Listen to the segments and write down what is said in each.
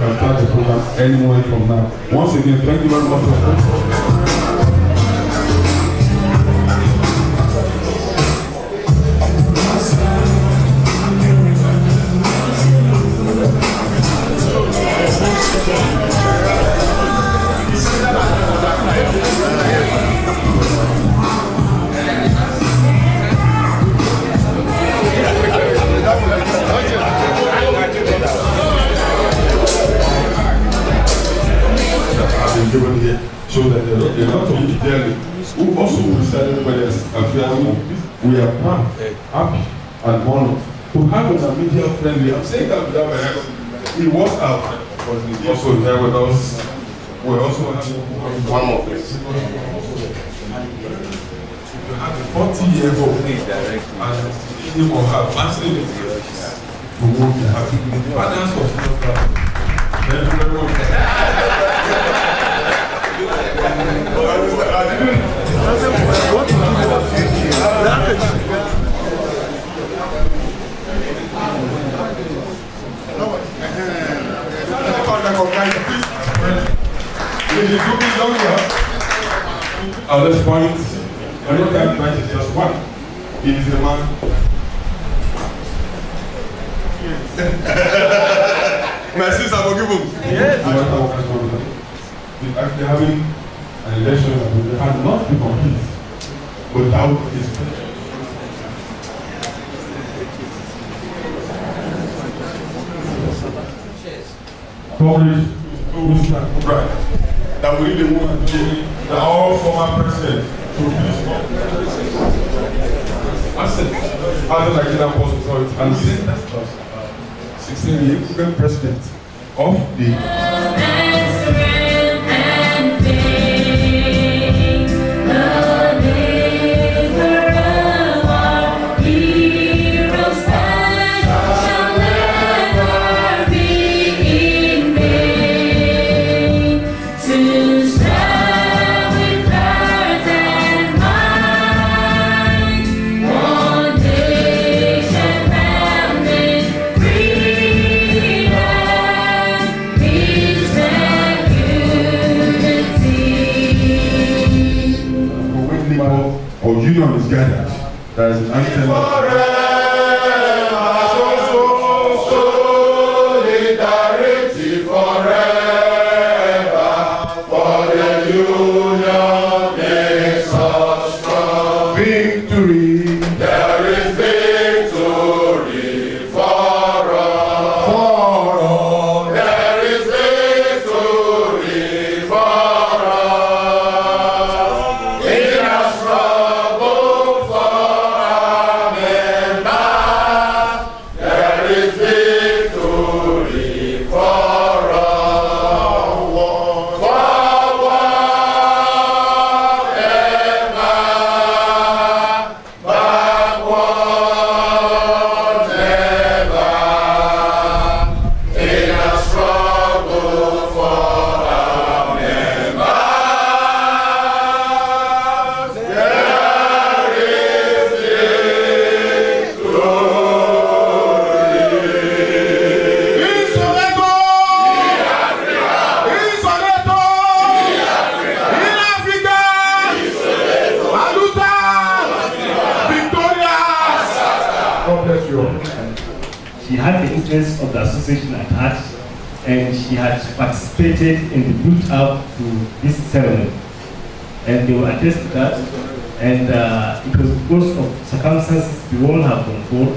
can start the program any moment from now. Once again, thank you very much for given here, so that there are not only there who also decided whether it's available. We are proud, happy, and honored to have a media friendly. I'm saying that without my head. He was our friend, but he's also here with us. We also have one more place. You have a 40-year-old and you will have massive influence. We want to have the fathers of your family. Thank you very much. At this point, I know that price is just one. He is the man. My sister will give him. Yes. After having an election that had not been complete without his coverage, right? That we need a woman to be all former president to please God. I said, other Nigerian Post Authority, and since that was 16 years, president of the or union is gathered. There is an anthem. Solidarity forever, for the union makes us strong. Victory, there is victory for all. There is victory for all. In our struggle for our member, there is victory for all. Forward ever, backward never. In our struggle for our members, there is victory. Insoleto! Insoleto! In Africa! Aluta! Victoria! God bless you. She had the interest of the association at heart, and she had participated in the build-up to this ceremony. And they will attest to that. And it was because of circumstances beyond her control.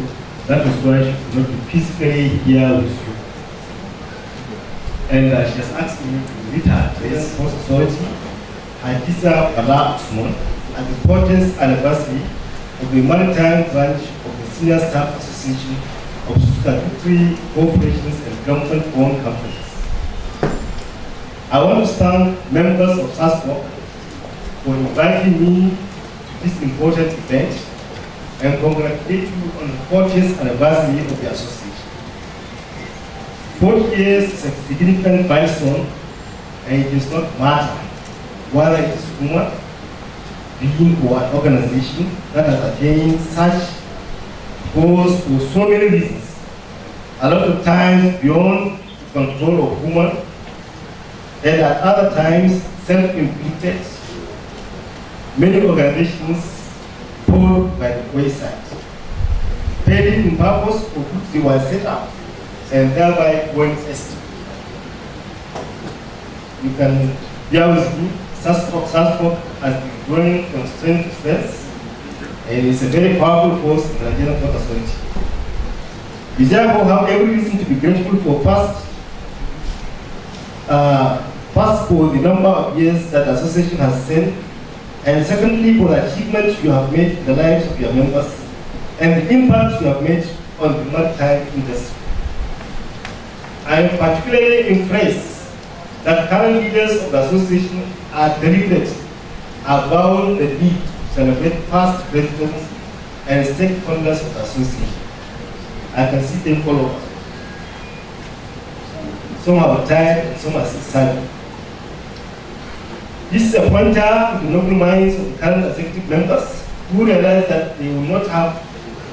That was why she could not be physically here with you. And she has asked me to meet her at this Post Authority, Hadiza Bala Usman, at the 40th anniversary of the Maritime Branch of the Senior Staff Association of Statutory Corporations and Government-Owned Companies. I want to thank members of SASSGOSC for inviting me to this important event and congratulate you on the 40th anniversary of the association. 40 years is a significant milestone, and it does not matter whether it is woman, being, or an organization that has attained such goals for so many reasons. A lot of times beyond control of women, and at other times self-inflicted. Many organizations fall by the wayside, failing in purpose for which they were set up, and thereby going extinct. You can bear with me, SASSGOSC has been growing from strength to strength, and it's a very powerful force in the Nigerian Port Authority. We therefore have every reason to be grateful for first for the number of years that the association has sent, and secondly for the achievements you have made in the lives of your members and the impact you have made on the maritime industry. I am particularly impressed that current leaders of the association are deliberate about the need to celebrate past presidents and stakeholders of the association. I can see them all over. Some are retired and some are still serving. This is a pointer to the noble minds of the current executive members who realize that they will not have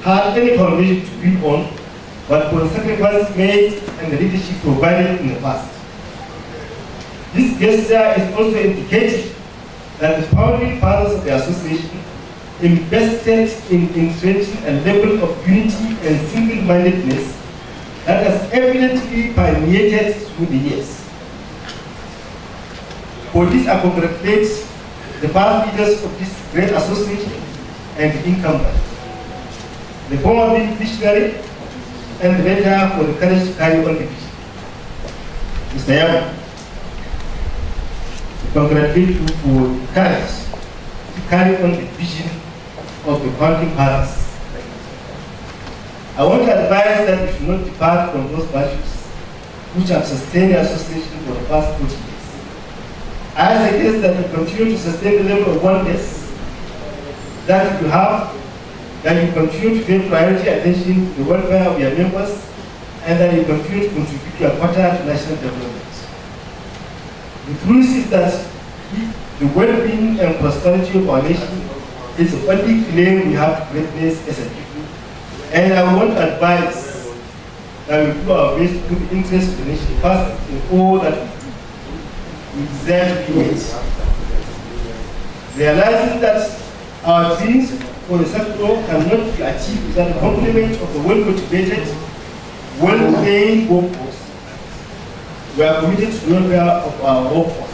had any foundation to build on, but for the sacrifices made and the leadership provided in the past. This gesture is also indicative that the founding fathers of the association invested in entrenching a level of unity and single-mindedness that has evidently permeated through the years. For this, I congratulate the past leaders of this great association and the incumbent, the former visionary and the latter for the courage to carry on the vision. Mr. Yama, I congratulate you for the courage to carry on the vision of the founding fathers. I want to advise that we should not depart from those values which have sustained the association for the past 40 years. I suggest that you continue to sustain the level of oneness that you have, that you continue to pay priority attention to the welfare of your members, and that you continue to contribute your quota to national development. The truth is that the well-being and prosperity of our nation is the only claim we have to greatness as a people, and I want to advise that we do our best to put the interest of the nation first in all that we do. We deserve to be made. Realizing that our dreams for the sector cannot be achieved without the complement of a well-motivated, well-trained workforce, we are committed to the welfare of our workforce.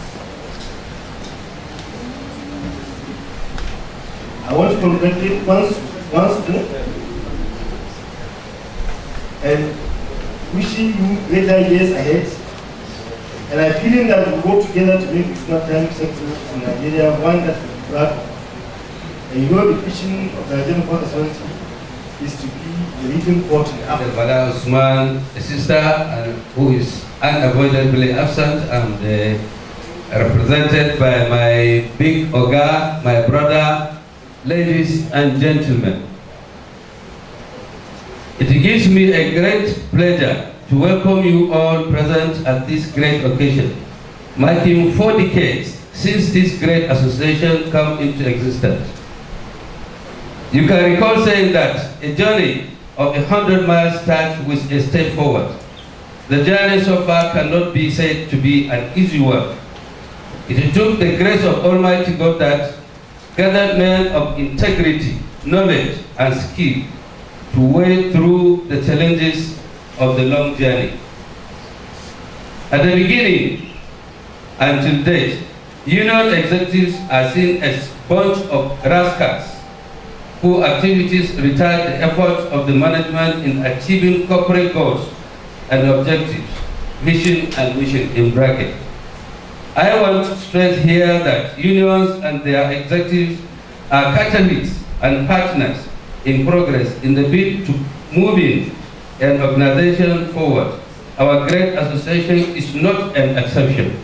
I want to congratulate once more and wishing you greater years ahead. And I feel that we work together to make this maritime sector in Nigeria one that will be proud of. And you know the vision of the Nigerian Port Authority is to be the leading port in Africa. Bala Usman, a sister who is unavoidably absent, and represented by my big Oga, my brother, ladies and gentlemen. It gives me a great pleasure to welcome you all present at this great occasion, marking 4 decades since this great association came into existence. You can recall saying that a journey of 100 miles starts with a step forward. The journey so far cannot be said to be an easy one. It took the grace of Almighty God that gathered men of integrity, knowledge, and skill to wade through the challenges of the long journey. At the beginning, until date, union executives are seen as a bunch of rascals whose activities retard the efforts of the management in achieving corporate goals and objectives, vision and mission in bracket. I want to stress here that unions and their executives are catalysts and partners in progress in the bid to moving an organization forward. Our great association is not an exception.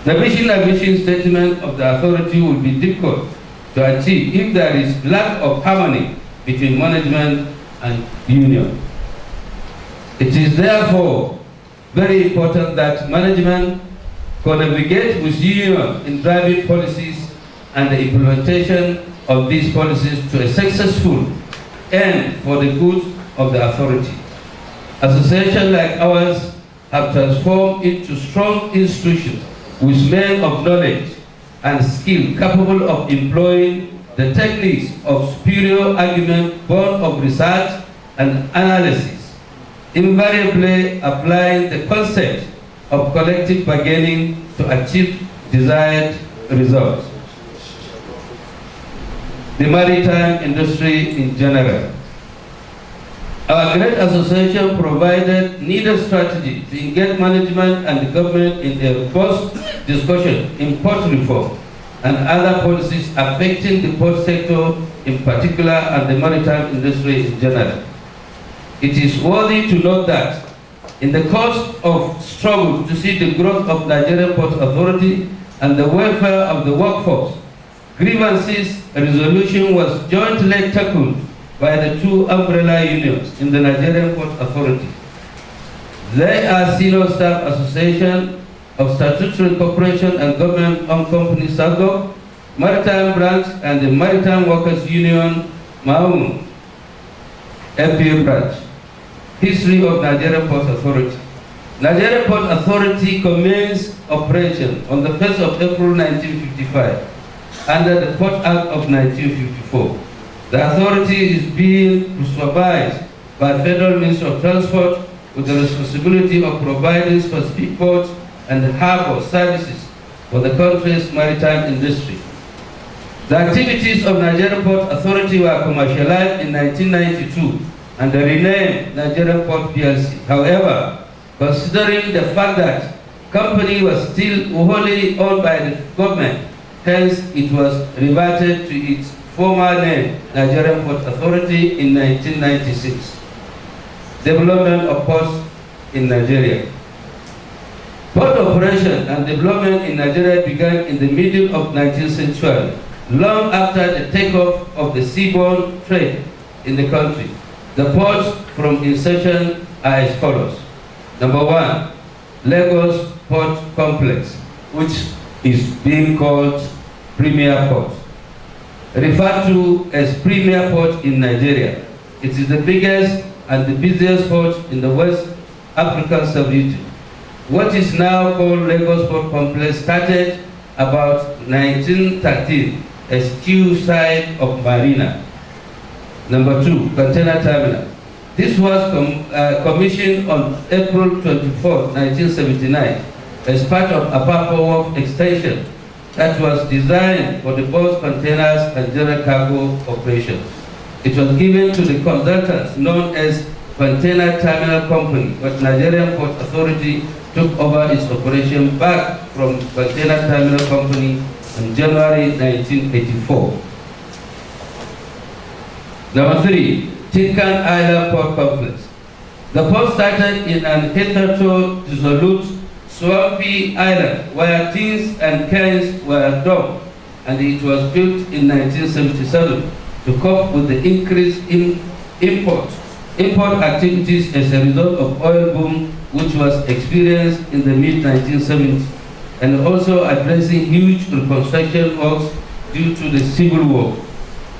The vision and mission statement of the authority will be difficult to achieve if there is lack of harmony between management and union. It is therefore very important that management co-navigate with union in driving policies and the implementation of these policies to a successful end for the good of the authority. Associations like ours have transformed into strong institutions with men of knowledge and skill capable of employing the techniques of superior argument born of research and analysis, invariably applying the concept of collective bargaining to achieve desired results. The maritime industry in general. Our great association provided needed strategy to engage management and the government in a robust discussion in port reform and other policies affecting the port sector in particular and the maritime industry in general. It is worthy to note that in the course of struggle to see the growth of Nigerian Port Authority and the welfare of the workforce, grievances resolution was jointly tackled by the two umbrella unions in the Nigerian Port Authority. They are Senior Staff Association of Statutory Corporation and Government-Owned Company SASSGOSC, Maritime Branch, and the Maritime Workers Union Maun, FPA Branch. History of Nigerian Port Authority. Nigerian Port Authority commenced operation on the 1st of April 1955 under the Port Act of 1954. The authority is being supervised by Federal Ministry of Transport with the responsibility of providing specific ports and harbor services for the country's maritime industry. The activities of Nigerian Port Authority were commercialized in 1992 and renamed Nigerian Port PLC. However, considering the fact that the company was still wholly owned by the government, hence it was reverted to its former name, Nigerian Port Authority, in 1996. Development of ports in Nigeria. Port operation and development in Nigeria began in the middle of 19th century, long after the takeoff of the seaborne trade in the country. The ports from inception are as follows. Number 1, Lagos Port Complex, which is being called Premier Port. Referred to as Premier Port in Nigeria. It is the biggest and the busiest port in the West African sub-region. What is now called Lagos Port Complex started about 1913 as quayside of Marina. Number 2, Container Terminal. This was commissioned on April 24, 1979 as part of a Apapa Wharf extension that was designed for the both containers and general cargo operations. It was given to the consultants known as Container Terminal Company, but Nigerian Port Authority took over its operation back from Container Terminal Company in January 1984. Number 3, Tinkan Island Port Complex. The port started in an hitherto dissolute swampy island where tins and cans were dumped, and it was built in 1977 to cope with the increase in import activities as a result of oil boom which was experienced in the mid-1970s, and also addressing huge reconstruction works due to the Civil War.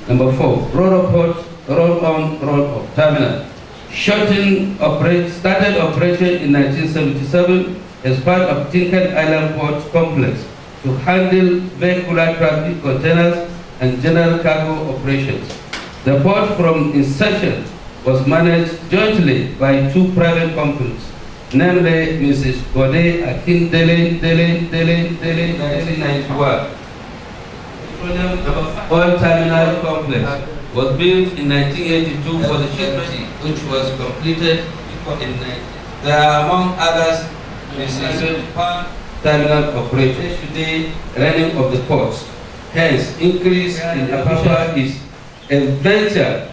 Number 4, Roro Port Roll-on, Roll-off Terminal. Started operation in 1977 as part of Tinkan Island Port Complex to handle vehicular traffic, containers, and general cargo operations. The port from inception was managed jointly by two private companies, namely Mrs. Bode Akindele Dele 1991. Oil Terminal Complex was built in 1982 for the shipment, which was completed in 19. There are, among others, Mrs. Palm Terminal operations today running of the ports. Hence, increase in Apapa is a venture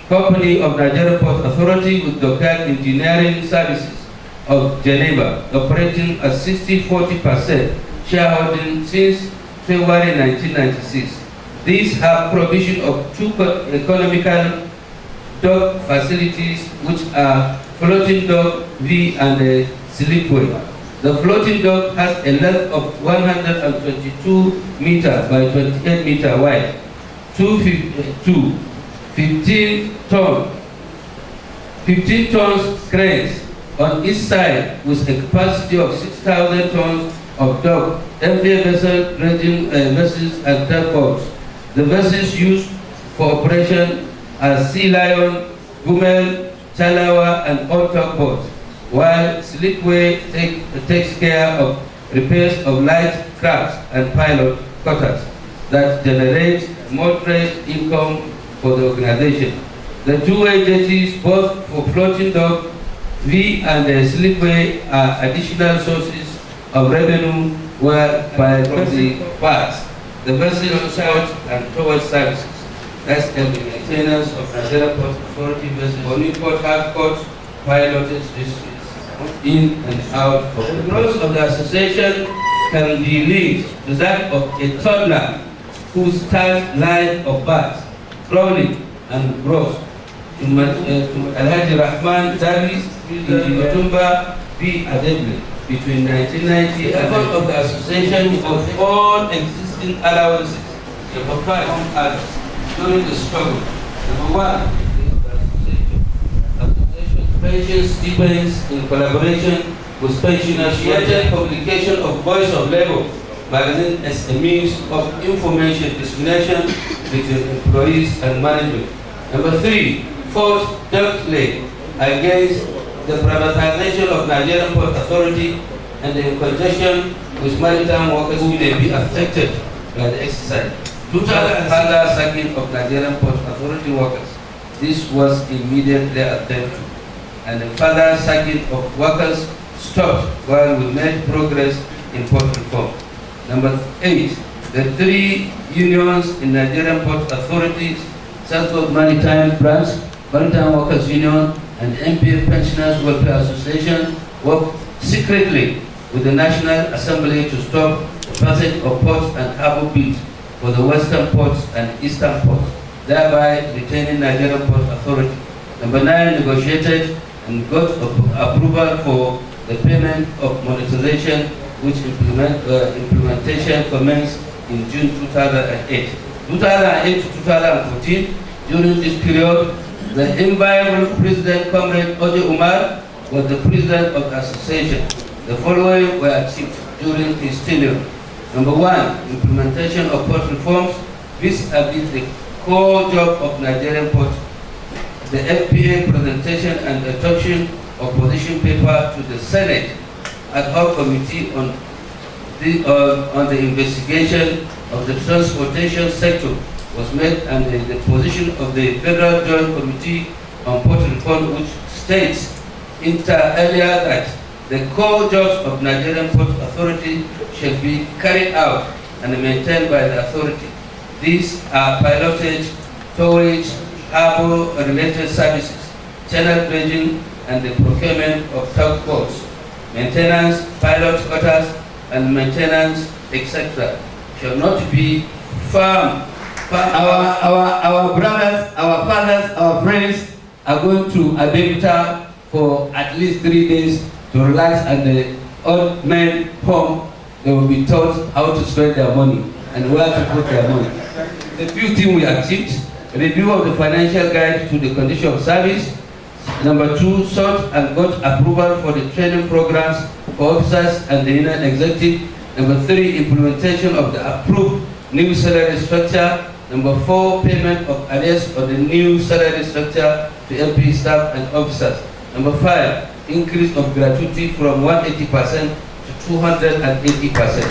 company of Nigerian Port Authority with Dockyard Engineering Services of Geneva, operating a 60-40% shareholding since February 1996. These have provision of two economical dock facilities, which are floating dock V and a slipway. The floating dock has a length of 122 meters by 28 meters wide, 15 tons cranes on each side with a capacity of 6,000 tons of dock, MV vessels, dredging vessels, and tugboats. The vessels used for operation are Sea Lion, Gumel, Chalawa, and all tugboats, while Slipway takes care of repairs of light crafts and pilot cutters that generate moderate income for the organization. The two-way jetties, both for floating dock, V and the Slipway, are additional sources of revenue where by the parts, the vessel south and towards services. That's the maintenance of Nigeria Port Authority vessels for Newport, Harcourt, piloted districts in and out of the growth of the association can be linked to that of a toddler whose third line of birth, crawling and growth, to Alhaji Rahman Davis in Otumba B. Adeble between 1990 and the of the association of all existing allowances during the struggle. Number one, pension stipends in collaboration with pensioners, initiated publication of Voice of Labour magazine as a means of information dissemination between employees and management. Number three, fought directly against the privatization of Nigerian Port Authority and in conjunction with maritime workers who may be affected by the exercise. Total and further sacking of Nigerian Port Authority workers. This was immediately attended to, and the further sacking of workers stopped while we made progress in port reform. Number 8, the 3 unions in Nigerian Port Authorities, SASSGOSC Maritime Branch, Maritime Workers Union, and MPA Pensioners Welfare Association worked secretly with the National Assembly to stop the passage of ports and harbour bills for the western ports and eastern ports, thereby retaining Nigerian Port Authority. Number 9, negotiated and got approval for the payment of monetization, which implementation commenced in June 2008. 2008 to 2014, during this period, the inviolable President Comrade Oje Umar was the president of the association. The following were achieved during his tenure. Number 1, implementation of port reforms vis-a-vis the core job of Nigerian ports. The FPA presentation and adoption of position paper to the Senate ad hoc committee on the investigation of the transportation sector was made, and the position of the Federal Joint Committee on Port Reform, which states inter alia that the core jobs of Nigerian Port Authority shall be carried out and maintained by the authority. These are pilotage, towage, harbour-related services, channel dredging, and the procurement of tugboats, maintenance, pilot quarters, and maintenance, etc. shall not be firm. Our brothers, our fathers, our friends are going to Abeokuta for at least 3 days to relax at the old men home. They will be taught how to spend their money and where to put their money. The few things we achieved: review of the financial guide to the condition of service. Number 2, sought and got approval for the training programs for officers and the union executive. Number 3, implementation of the approved new salary structure. Number 4, payment of arrears of the new salary structure to MP staff and officers. Number 5, increase of gratuity from 180% to 280%.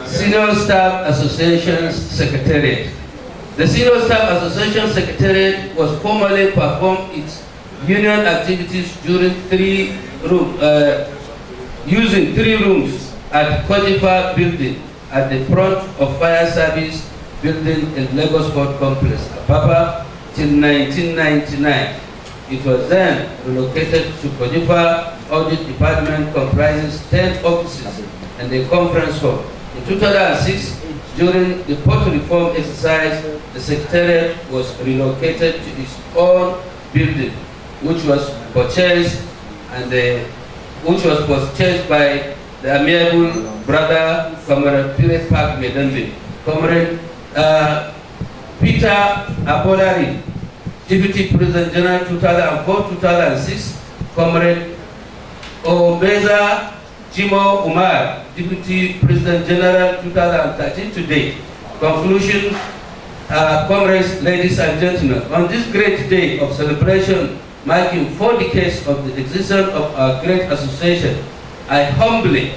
Senior Staff Association's Secretariat. The Senior Staff Association Secretariat was formally performed its union activities during using 3 rooms at Kojifa Building at the front of Fire Service Building in Lagos Port Complex, Apapa, till 1999. It was then relocated to Kojifa Audit Department, comprises 10 offices and a conference hall. In 2006, during the port reform exercise, the Secretariat was relocated to its own building, which was purchased by the amiable brother Comrade Piret Park Medembe. Comrade Peter Abolari, Deputy President General 2004-2006, Comrade Obeza Jimo Umar, Deputy President General 2013 to date. Conclusion, comrades, ladies and gentlemen, on this great day of celebration marking 4 decades of the existence of our great association, I humbly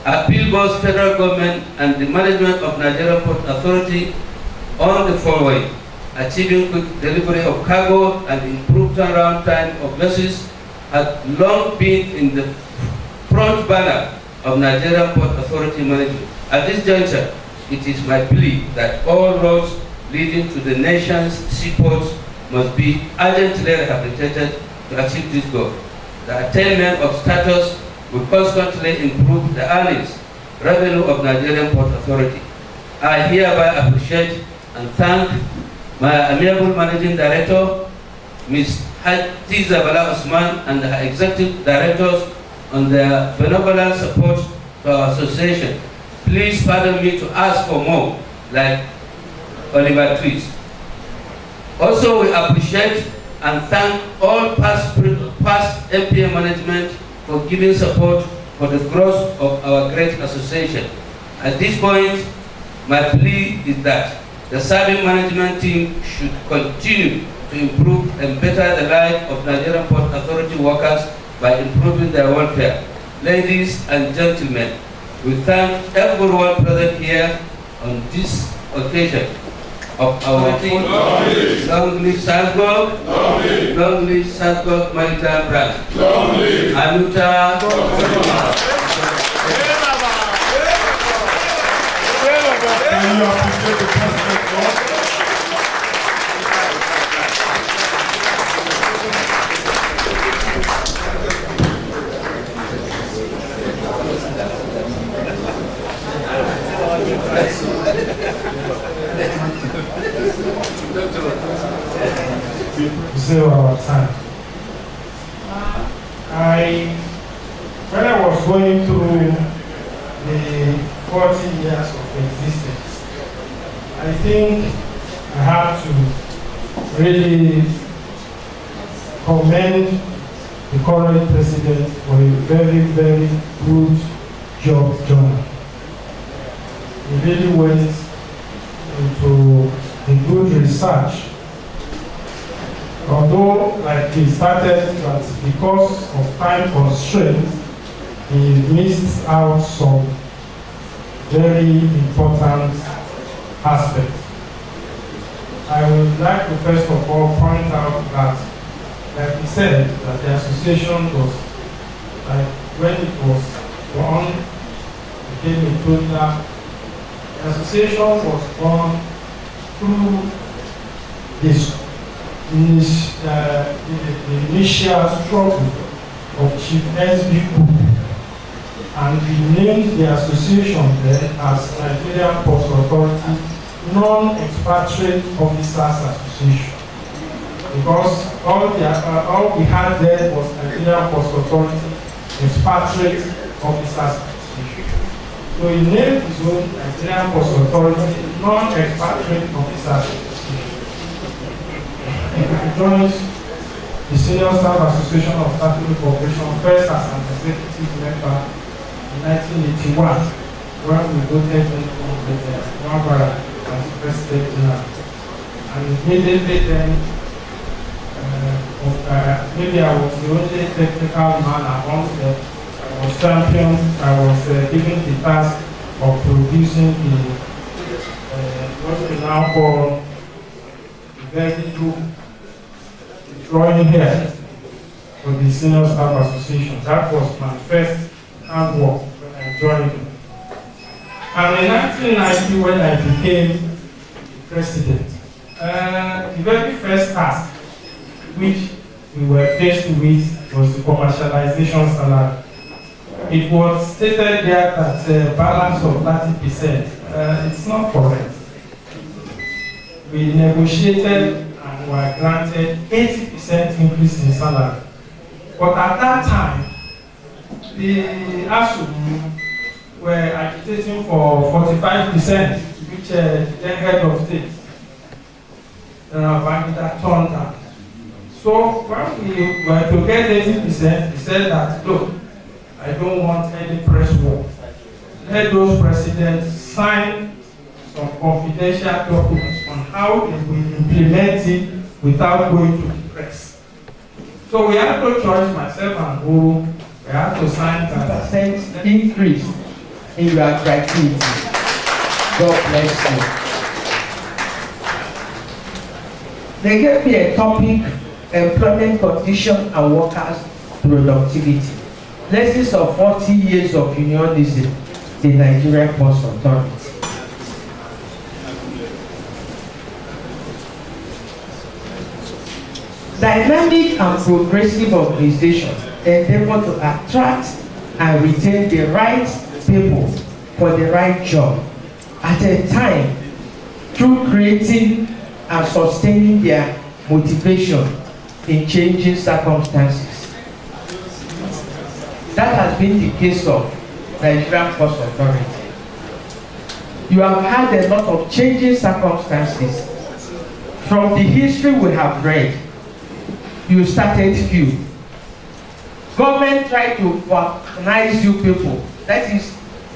appeal both federal government and the management of Nigerian Port Authority on the following: achieving quick delivery of cargo and improved turnaround time of vessels has long been in the front burner of Nigerian Port Authority management. At this juncture, it is my plea that all roads leading to the nation's seaports must be urgently rehabilitated to achieve this goal. The attainment of status will constantly improve the earnings revenue of Nigerian Port Authority. I hereby appreciate and thank my amiable Managing Director, Ms. Hadiza Bala Usman, and her Executive Directors on their benevolent support to our association. Please pardon me to ask for more, like Oliver Twist. Also, we appreciate and thank all past MPA management for giving support for the growth of our great association. At this point, my plea is that the serving management team should continue to improve and better the life of Nigerian Port Authority workers by improving their welfare. Ladies and gentlemen, we thank everyone present here on this occasion of our meeting. Long live SASSGOSC, long live SASSGOSC Maritime Branch. Anuta. Can you appreciate the president, Lord? Save our time. When I was going through the 40 years of existence, I think I have to really commend the current president for a very, very good job done. He really went into a good research. Although, like he started, that because of time constraints, he missed out some very important aspects. I would like to first of all point out that, like he said, that the association was, like when it was born, became a total. The association was born through this the initial struggle of Chief S.B. Cook, and we named the association then as Nigerian Port Authority Non-Expatriate Officers Association, because all we had then was Nigerian Port Authority Expatriate Officers Association. So he named his own Nigerian Port Authority Non-Expatriate Officers Association. He joined the Senior Staff Association of Catholic Corporation first as an executive member in 1981, when we voted in with Wabara as President General. And immediately then, maybe I was the only technical man amongst them. I was championed. I was given the task of producing the what we now call the very good drawing here for the Senior Staff Association. That was my first handwork when I joined it. And in 1990, when I became president, the very first task which we were faced with was the commercialization salary. It was stated there that a balance of 30%. It's not correct. We negotiated and were granted 80% increase in salary. But at that time, the ASU were agitating for 45%, which the then head of state General Babangida turned down. So when we were to get 80%, he said that, look, I don't want any press war. Let those presidents sign some confidential documents on how they will implement it without going to the press. So we had no choice, myself and Guru, we had to sign that. % increase in your activity. God bless you. They gave me a topic, employment condition and workers' productivity. Lessons of 40 years of unionism, the Nigerian Post Authority. Dynamic and progressive organizations endeavor to attract and retain the right people for the right job at a time through creating and sustaining their motivation in changing circumstances. That has been the case of Nigerian Post Authority. You have had a lot of changing circumstances. From the history we have read, you started few. Government tried to organize you people. That is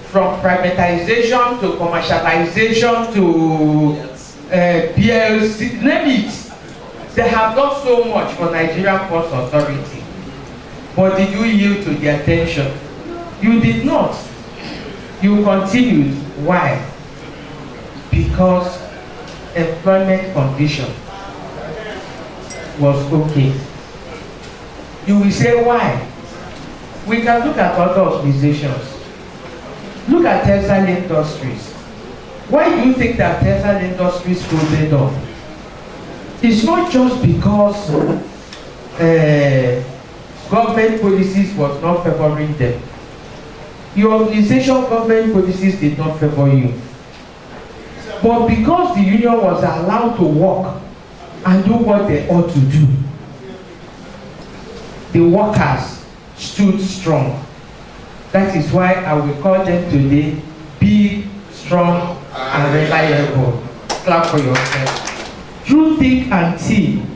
from privatization to commercialization to PLC, name it. They have done so much for Nigerian Post Authority. But did you yield to their attention? You did not. You continued. Why? Because employment condition was okay. You will say why? We can look at other organizations. Look at Textile Industries. Why do you think that Textile Industries folded up? It's not just because government policies was not favoring them. Your organization government policies did not favor you. But because the union was allowed to work and do what they ought to do, the workers stood strong. That is why I will call them today big, strong, and reliable. Clap for yourself. Through thick and thin,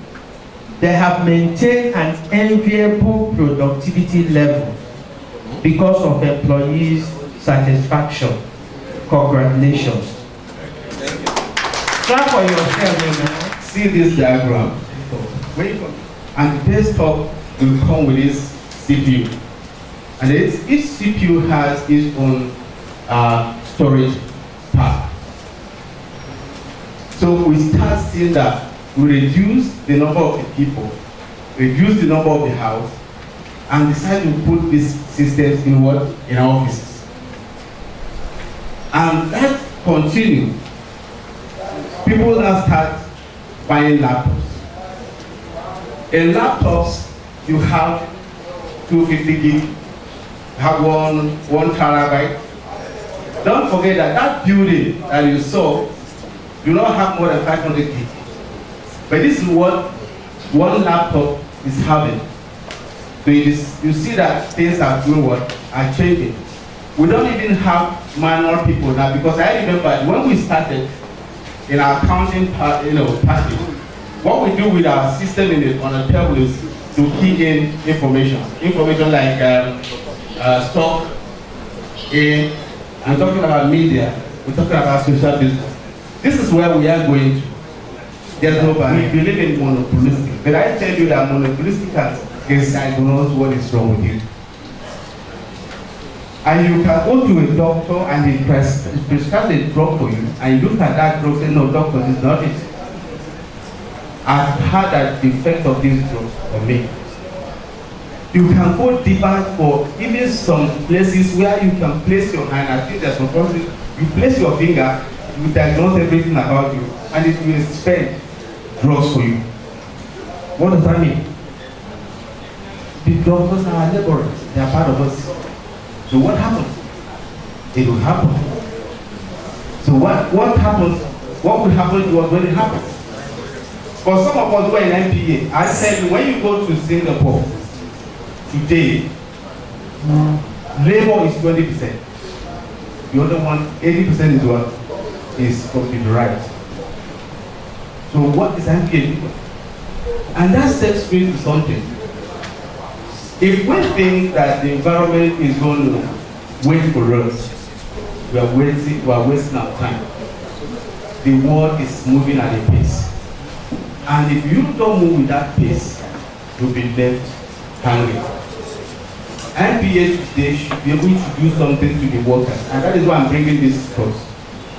they have maintained an enviable productivity level because of employees' satisfaction. Congratulations. Clap for yourself. See this diagram. And the desktop will come with this CPU. And each CPU has its own storage path. So we start seeing that we reduce the number of the people, reduce the number of the house, and decide to put these systems in what? In our offices. And that continues. People now start buying laptops. In laptops, you have 250 gig, you have one terabyte. Don't forget that building that you saw do not have more than 500 gig. But this is what one laptop is having. So you see that things are doing what? Are changing. We don't even have manual people now, because I remember when we started in our accounting package, what we do with our system on the table is to key in information like stock, I'm talking about media, we're talking about social business. This is where we are going to. There's nobody. We believe in monopolistic. But I tell you that monopolistic is diagnose what is wrong with you. And you can go to a doctor and he prescribes a drug for you, and you look at that drug and say, no, doctor, this is not it. I've had that the effect of this drug on me. You can go deeper for even some places where you can place your hand. I think there's some places you place your finger, you diagnose everything about you, and it will spend drugs for you. What does that mean? The doctors are laborers, they are part of us. So what happens? It will happen. So what happens? What will happen was when it happens. For some of us who are in MPA, I said when you go to Singapore today, labor is 20%. The other one, 80% is what? Is computerized. So what is NPA doing? And that sets me to something. If we think that the environment is going to wait for us, we are wasting our time. The world is moving at a pace. And if you don't move with that pace, you'll be left hanging. NPA today should be able to do something to the workers, and that is why I'm bringing this course.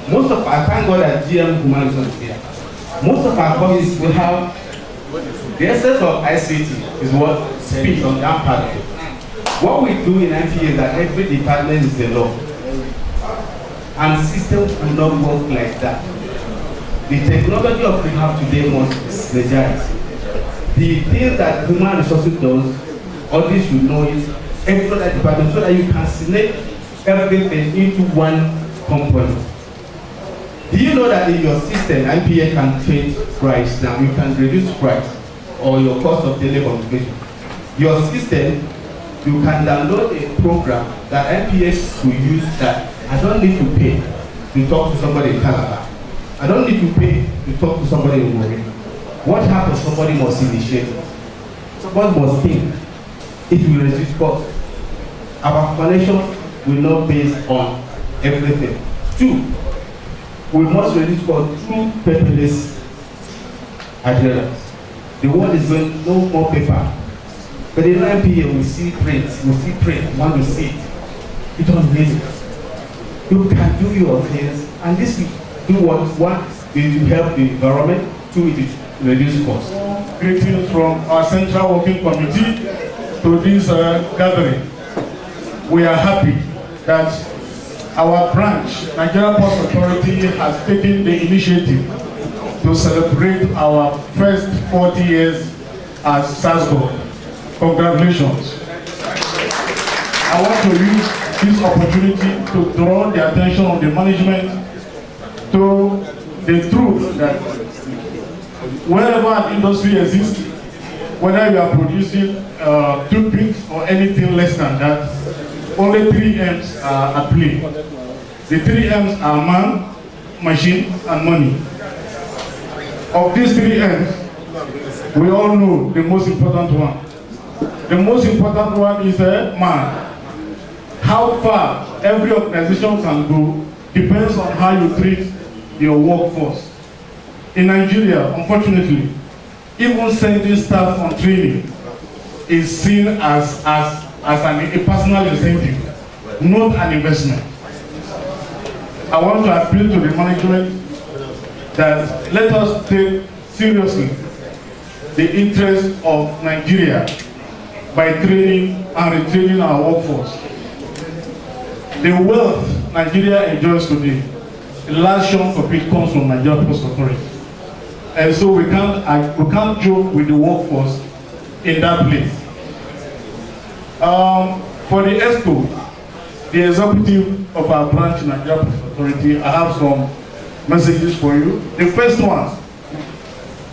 Most of our, thank God that GM Human Resources is here. Most of our courses will have the essence of ICT is what speed on that part of it. What we do in NPA is that every department is a law, and systems will not work like that. The technology of we have today must be synergized. The thing that human resources does, all this should know is every other department, so that you can select everything into one component. Do you know that in your system, NPA can change price now? You can reduce price or your cost of daily communication. Your system, you can download a program that NPA will use that I don't need to pay to talk to somebody in Canada. I don't need to pay to talk to somebody in Maureen. What happens? Somebody must initiate it. Somebody must think. It will reduce cost. Our connection will not base on everything. 2, we must reduce cost through paperless adherence. The world is going no more paper. But in NPA, we see print, want to see it. You don't need it. You can do your things, and this will do what one is to help the environment, 2 is to reduce cost. Greetings from our Central Working Committee to this gathering. We are happy that our branch, Nigeria Port Authority, has taken the initiative to celebrate our first 40 years as SASSGOSC. Congratulations. I want to use this opportunity to draw the attention of the management to the truth that wherever an industry exists, whether you are producing toothpicks or anything less than that, only 3 M's are at play. The 3 M's are man, machine, and money. Of these 3 M's, we all know the most important one. The most important one is man. How far every organization can go depends on how you treat your workforce. In Nigeria, unfortunately, even sending staff on training is seen as a personal incentive, not an investment. I want to appeal to the management that let us take seriously the interest of Nigeria by training and retraining our workforce. The wealth Nigeria enjoys today, a large chunk of it comes from Nigeria Post Authority. And so we can't joke with the workforce in that place. For the ESCO, the executive of our branch in Nigeria Post Authority, I have some messages for you. The first one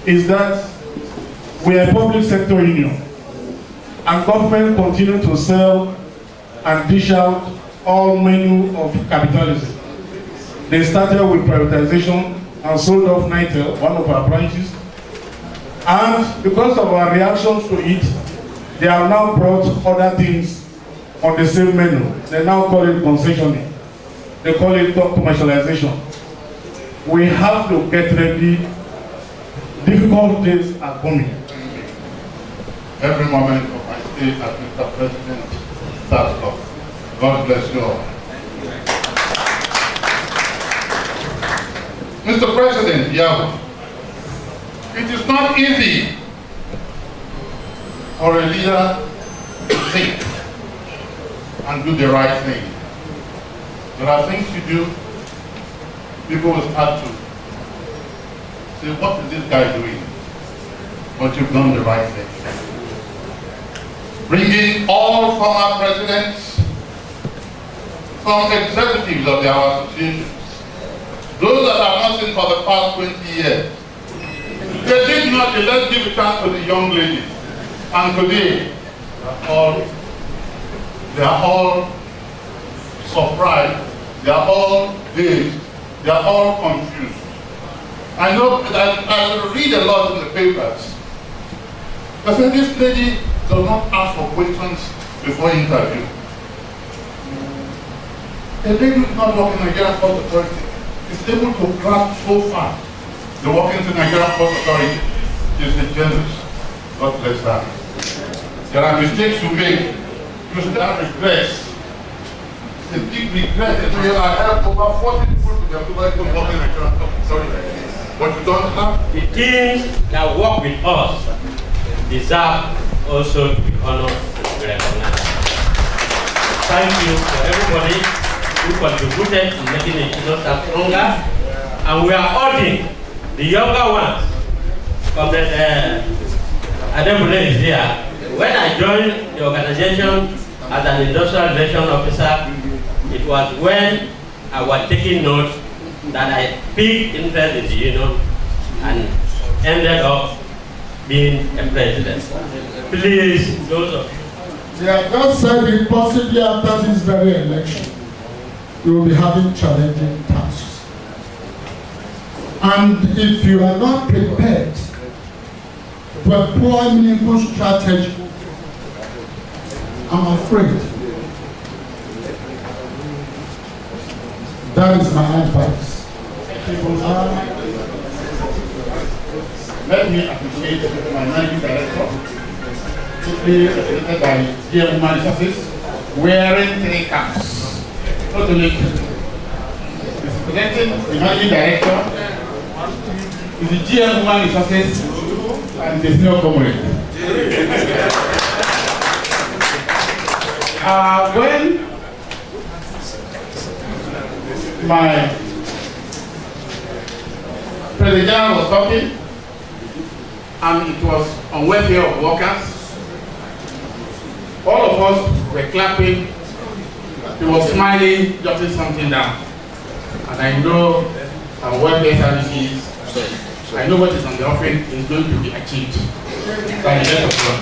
is that we are a public sector union, and government continue to sell and dish out all menu of capitalism. They started with privatization and sold off NITEL, one of our branches, and because of our reactions to it, they have now brought other things on the same menu. They now call it concessioning. They call it commercialization. We have to get ready. Difficult days are coming. Every moment of my stay as Mr. President SASSGOSC. God bless you all. Mr. President, it is not easy for a leader to think and do the right thing. There are things you do, people will start to say, what is this guy doing? But you've done the right thing. Bringing all former presidents, some executives of our associations, those that have not seen for the past 20 years. They did not, let's give a chance to the young ladies. And today, they are all surprised, they are all dazed, they are all confused. I know, I read a lot in the papers. I said this lady does not ask for questions before interview. A lady who is not working in Nigerian Port Authority is able to grasp so far the workings in Nigerian Port Authority. She is a genius. God bless her. There are mistakes to make. You should have regrets. It's a big regret. I have over 40 people to be able to work in Nigerian Port Authority. But you don't have. The teams that work with us deserve also to be honored and recognized. Thank you for everybody who contributed in making the children staff stronger. And we are urging the younger ones from the Adebule is here. When I joined the organization as an industrial relations officer, it was when I was taking notes that I picked interest in the union and ended up being a president. Please, those of you. They have just said it, possibly after this very election, we will be having challenging tasks. And if you are not prepared to employ meaningful strategy, I'm afraid that is my advice. Let me appreciate my managing director, chiefly represented by GM Human Resources, wearing 3 caps. Not only representing the managing director, is the GM Human Resources and the senior comrade. When my president was talking, and it was on welfare of workers, all of us were clapping. He was smiling, jotting something down. And I know our welfare services, I know what is on the offering is going to be achieved by the rest of God.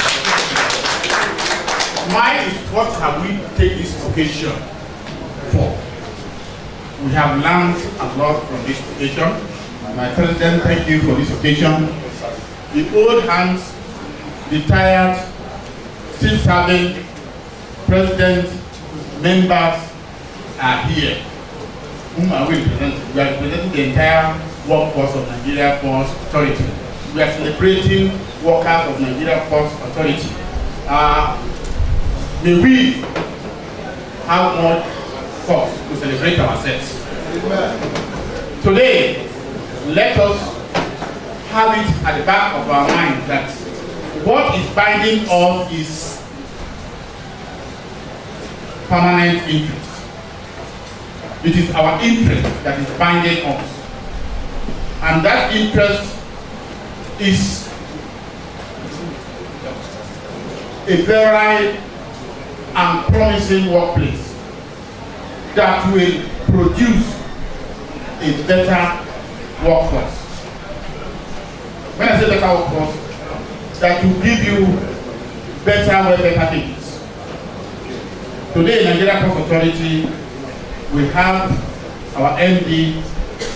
Mine is what have we taken this occasion for? We have learned a lot from this occasion. My president, thank you for this occasion. The old hands, the tired, still serving president, members are here. Whom are we representing? We are representing the entire workforce of Nigeria Ports Authority. We are celebrating workers of Nigeria Ports Authority. May we have more cause to celebrate ourselves. Today, let us have it at the back of our mind that what is binding us is permanent interest. It is our interest that is binding us. And that interest is a very and promising workplace that will produce a better workforce. When I say better workforce, that will give you better welfare packages. Today in Nigeria Ports Authority, we have our MD,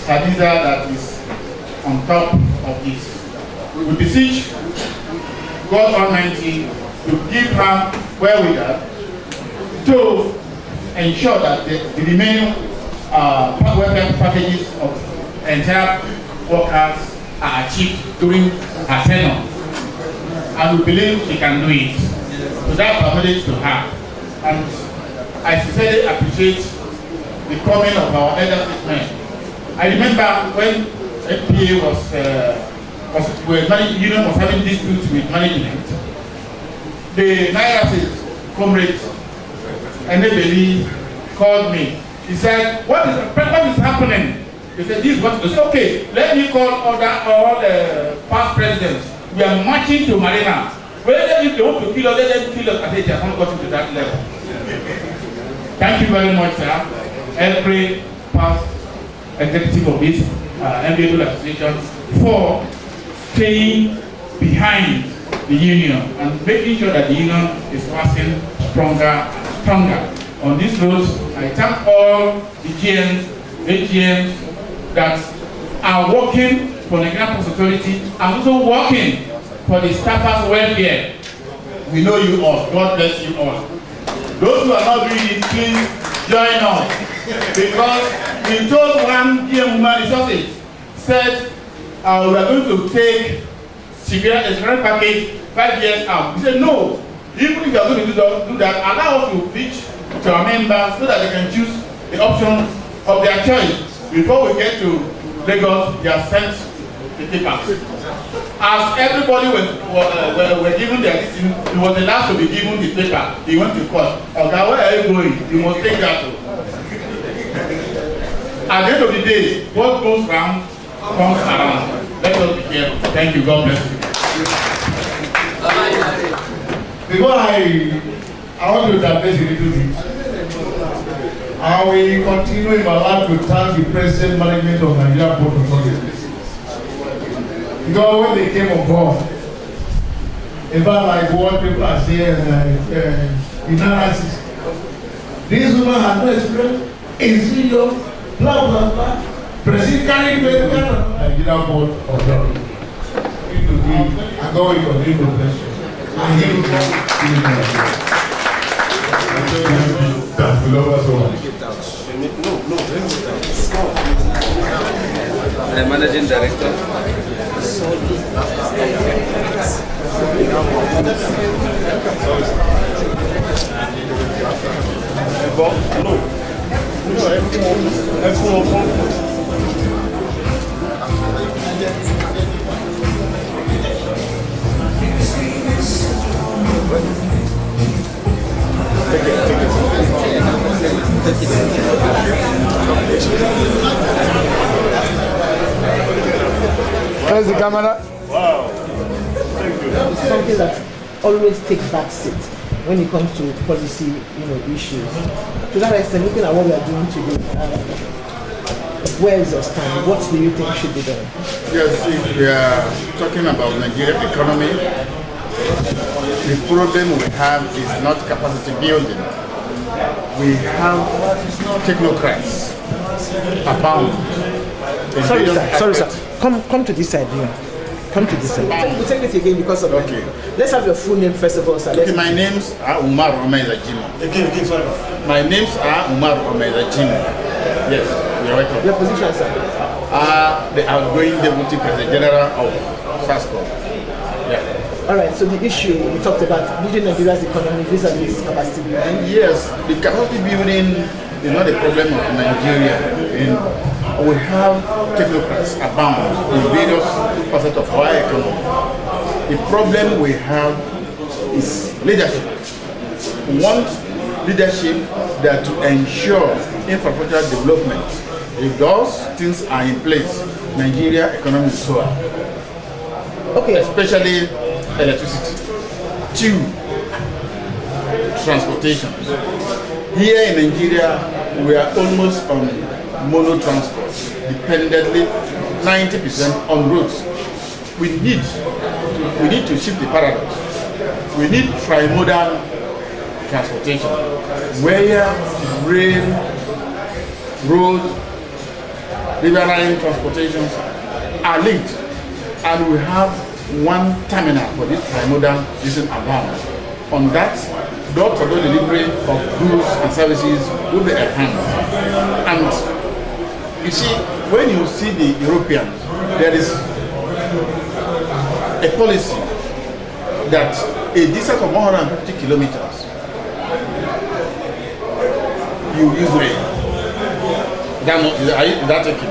Hadiza, that is on top of this. We beseech God Almighty to give her wherewithal to ensure that the remaining welfare packages of entire workers are achieved during her tenure. And we believe she can do it. So that's our message to her. And I sincerely appreciate the coming of our elder statesmen. I remember when FPA union was having disputes with management, the Naira's comrade Enebeli called me. He said, what is happening? He said, this is what is okay. Let me call all the past presidents. We are marching to Marina. Whether if they want to kill us, let them kill us. I said, they have not gotten to that level. Thank you very much, sir. Every past executive of this MBA association for staying behind the union and making sure that the union is passing stronger and stronger. On this road, I thank all the GMs, AGMs that are working for Nigerian Post Authority and also working for the staffers' welfare. We know you all. God bless you all. Those who are not doing it, please join us. Because we told one GM woman resources, said, we are going to take a security package 5 years out. We said, no. Even if you are going to do that, allow us to pitch to our members so that they can choose the option of their choice. Before we get to Lagos, they are sent the papers. As everybody were given their listing, he was the last to be given the paper. He went to court. Okay, where are you going? You must take that. At the end of the day, what goes round comes around. Let us be careful. Thank you. God bless you. Before I want to address a little bit. I will continue in my life to thank the present management of Nigeria Port Authority. Because when they came on board, in fact, like what people are saying, in analysis, this woman has no experience, is serious, blah blah blah. President carrying Nigeria Port Authority. I go with your legal question. And he will that will love us so much. Managing Director. Where's the camera? Wow. Thank you. Something that always takes back seat when it comes to policy, issues. To that extent, looking at what we are doing today, where is your stand? What do you think should be done? Yes, if we are talking about Nigerian economy, the problem we have is not capacity building. We have technocrats abound. Sorry, sir. Come to this side here. Come to this side. We'll take it again because of okay. Let's have your full name first of all, sir. Okay, my names are Umar Omeza Jimo. My names are Umar Omeza Jimo. Yes, you are welcome. Your position, sir? The outgoing Deputy President General of SASSGOSC. Yeah. All right, so the issue we talked about, building Nigeria's economy vis-a-vis capacity building. Yes, the capacity building is not a problem of Nigeria. We have technocrats abound in various facets of our economy. The problem we have is leadership. We want leadership that to ensure infrastructure development. If those things are in place, Nigeria economy is soar. Okay. Especially electricity. 2, transportation. Here in Nigeria, we are almost on mono transport, dependently 90% on roads. We need to shift the paradox. We need trimodal transportation, where rail, road, riverine transportations are linked, and we have one terminal for this trimodal using abound. On that, door-to-door delivery of goods and services will be enhanced. And you see, when you see the Europeans, there is a policy that a distance of 150 kilometers, you use rail. Is that taking?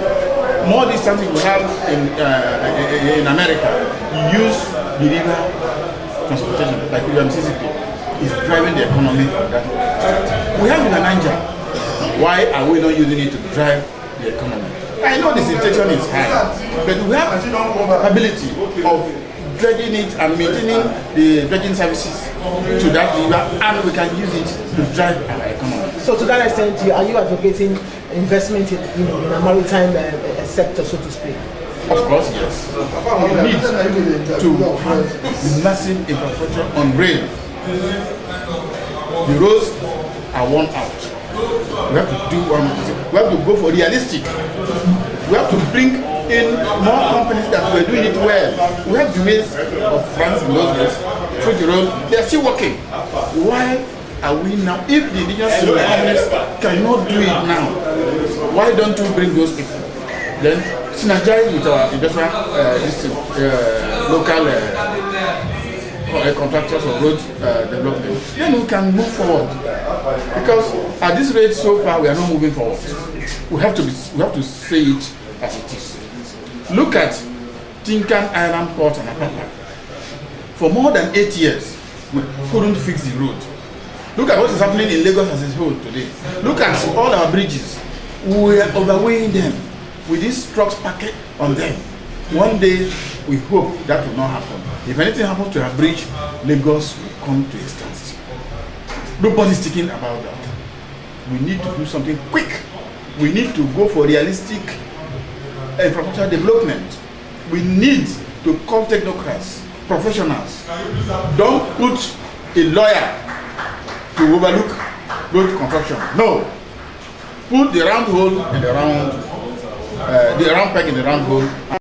More distance we have in America, you use the river transportation, like Mississippi, is driving the economy of that. We have in Nigeria. Why are we not using it to drive the economy? I know the situation is high, but we have the ability of dredging it and maintaining the dredging services to that river, and we can use it to drive our economy. So to that extent, are you advocating investment in a maritime sector, so to speak? Of course, yes. We need to have massive infrastructure on rail. The roads are worn out. We have to do we have to go for realistic. We have to bring in more companies that were doing it well. We have the ways of France in those days. They are still working. Why are we now? If the indigenous companies cannot do it now, why don't we bring those people? Then synergize with our industrial, local contractors of road development. Then we can move forward. Because at this rate so far we are not moving forward. We have to say it as it is. Look at Tinkan Island Port and Apapa. For more than 8 years, we couldn't fix the road. Look at what is happening in Lagos as a whole today. Look at all our bridges. We are overweighing them with these trucks packed on them. One day, we hope that will not happen. If anything happens to our bridge, Lagos will come to a standstill. Nobody's thinking about that. We need to do something quick. We need to go for realistic infrastructure development. We need to call technocrats, professionals. Don't put a lawyer to overlook road construction. No. Put the round hole in the round, the round peg in the round hole.